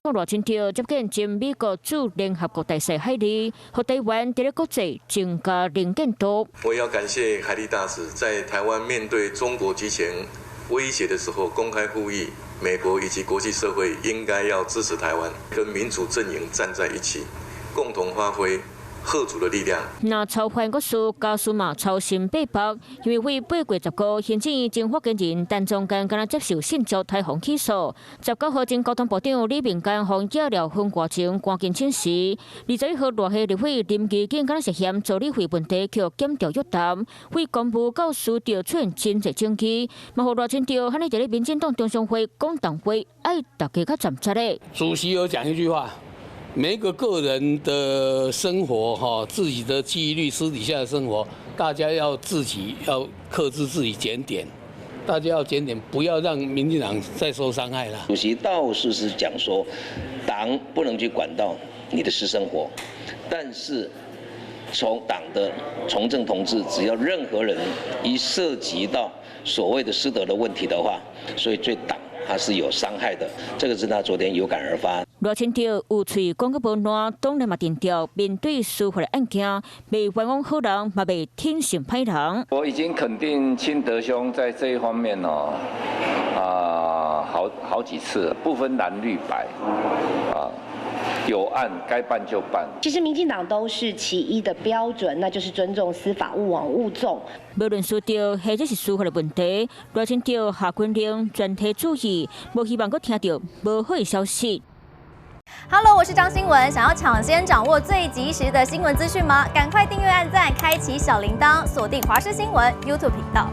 方罗清潮接见前美国驻联合国大使海利，和台湾在国际增加能见度。我也要感谢海利大使在台湾面对中国极权威胁的时候，公开呼吁美国以及国际社会应该要支持台湾，跟民主阵营站在一起，共同发挥贺主的力量。那超凡国事家属嘛超心被迫，因为为8月19日行政经发言人陈忠干刚接受信州台风起诉，19号前交通部长李明干向野寮分过程关键请示，21号热下立会林基建刚涉嫌造立会问题却检调约谈，为公布告诉调出现真侪证据，嘛互罗清潮和你伫咧民进党中常会讲党会爱大家较站切咧。主席有讲一句话。每一个个人的生活，自己的纪律、私底下的生活，大家要自己要克制自己检点，大家要检点，不要让民进党再受伤害了。主席倒是讲说，党不能去管到你的私生活，但是从党的从政同志，只要任何人一涉及到所谓的师德的问题的话，所以对党它是有伤害的，这个是他昨天有感而发。罗清潮有嘴讲个无烂，当然嘛定调面对司法的案件，袂冤枉好人，嘛袂挺性歹人。我已经肯定清德兄在这一方面好几次，不分蓝绿白有案该办就办。其实民进党都是其一的标准，那就是尊重司法，勿枉勿纵。无论输掉或者是司法的问题，罗清潮下军令全体注意，无希望阁听到无好的消息。Hello， 我是张新文。想要抢先掌握最及时的新闻资讯吗？赶快订阅、按赞、开启小铃铛，锁定华视新闻 YouTube 频道。